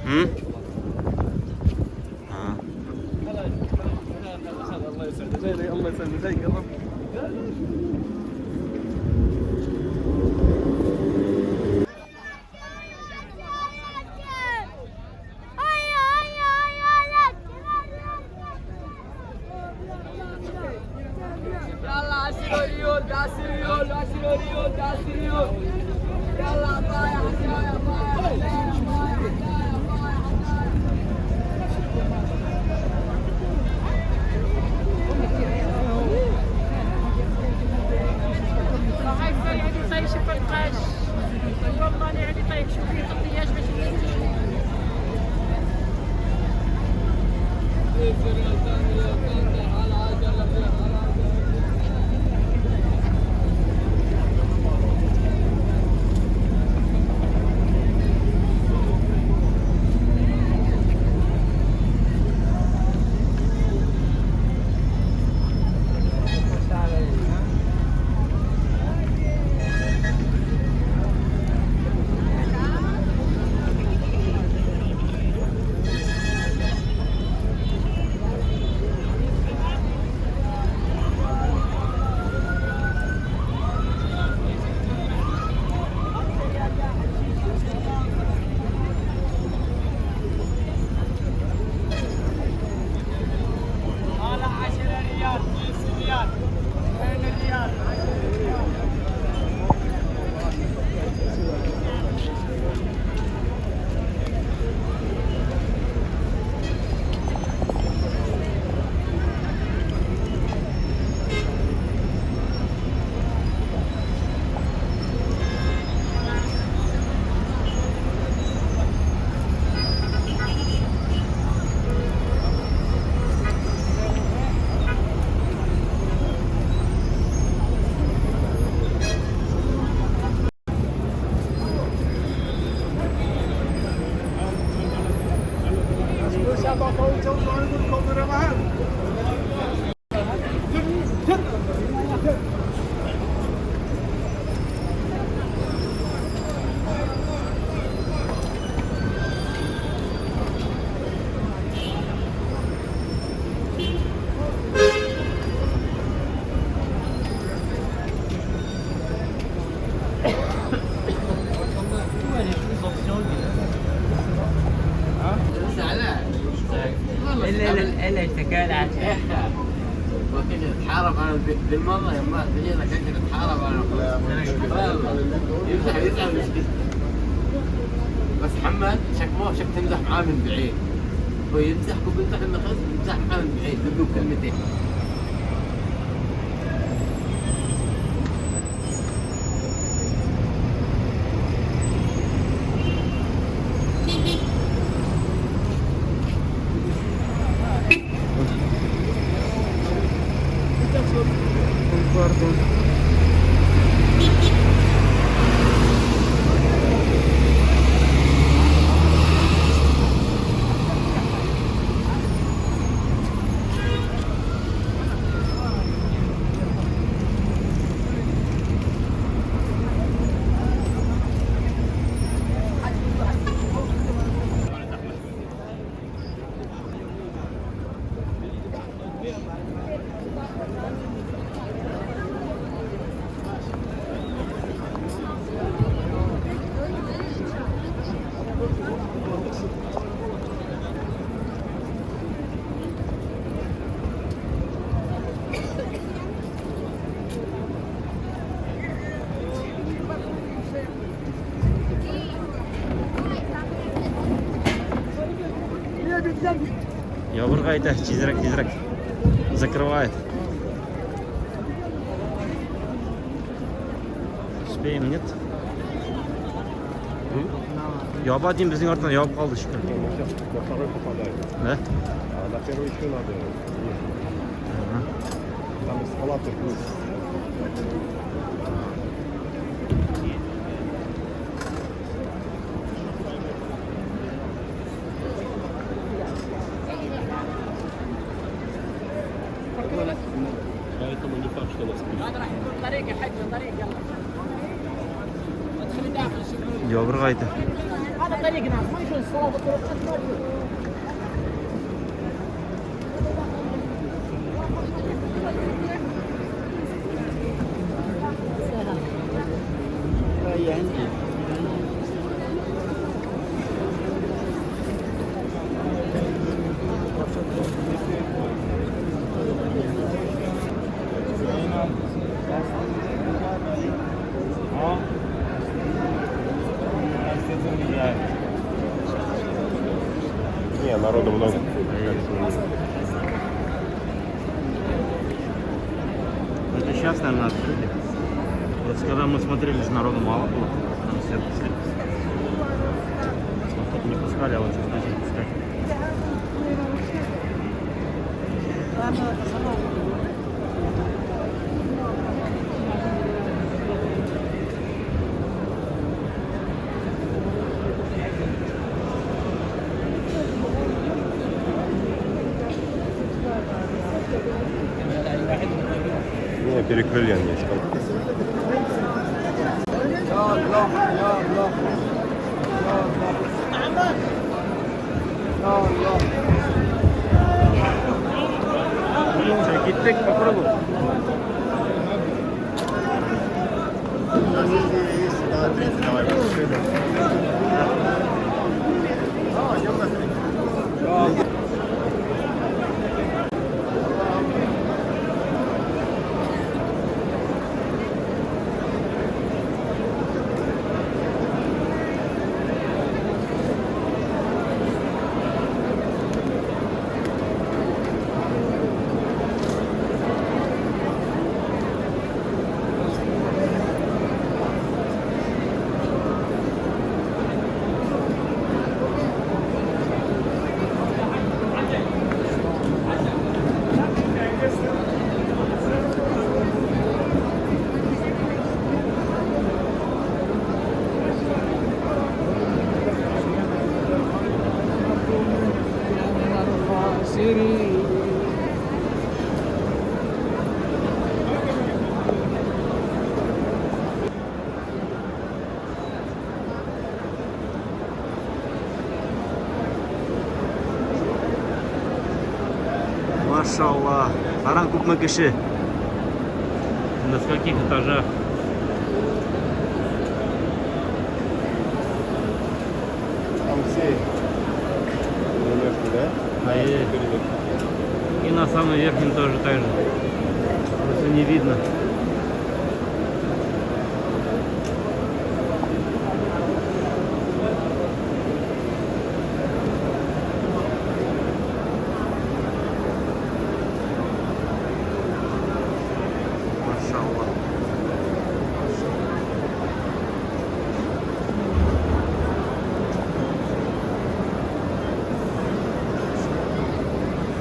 الله يسعدك الله يسعدك جاي قرب. الا اشتكالات وكنت اتحارب انا بالمره يما تجي لك كنت اتحارب انا يمزح يزعل مشكلة بس محمد شكواه شك تمزح معاه من بعيد هو يمزح وبيمزح النخس يمزح معاه من بعيد بدو كلمتين Yavruğa ite, çizerek закрывает. Успеем, нет? Яба дейм біздің артынан ябып қалды шүкір. На второй попадает. Да? А на первый еще надо. Там эскалатор плюс. поэтому не факт, что нас пишут. هذا راح يكون طريق يا حج طريق يلا ادخلي داخل شوف Yavruğa ite. هذا طريق ناس ما يشوفون الصلاه بالطرقات ما يشوفون. Не, народу много. Это сейчас, наверное, открыли. Просто когда мы смотрели, же народу мало было. Нам все пошли. Вот тут не пускали, а вот сейчас начали пускать. Не, перекрыли они. Gittik по кругу. Машаллах. Аран күпме кеше. На скольких этажах? Там все немножко, да? И на самом верхнем тоже так же. Просто не видно.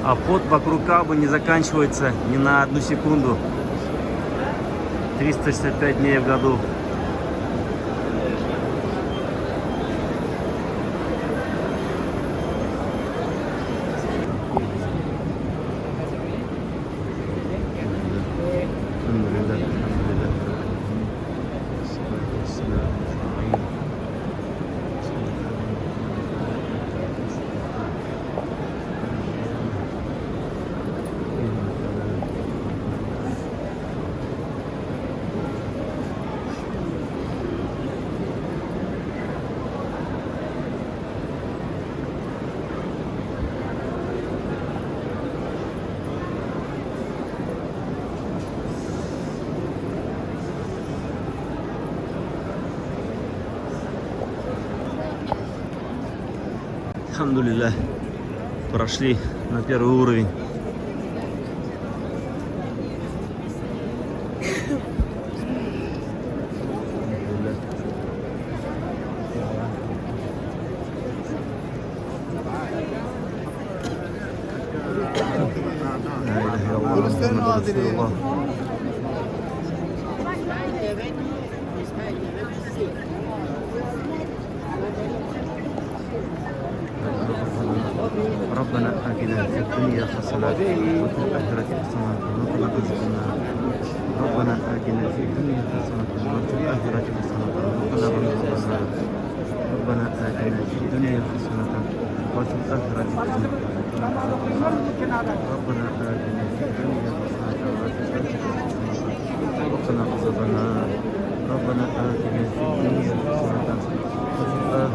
А пот вокруг Каабы не заканчивается ни на одну секунду. 365 дней в году. Алхамдулилля, прошли на первый уровень. ربنا آتنا في الدنيا حسنة وفي الآخرة حسنة وقنا عذاب النار. ربنا آتنا في الدنيا حسنة وفي الآخرة حسنة وقنا عذاب النار. ربنا آتنا في وفي الآخرة حسنة ربنا آتنا في الدنيا حسنة وفي الآخرة حسنة وقنا عذاب النار ربنا آتنا في الدنيا حسنة وفي الآخرة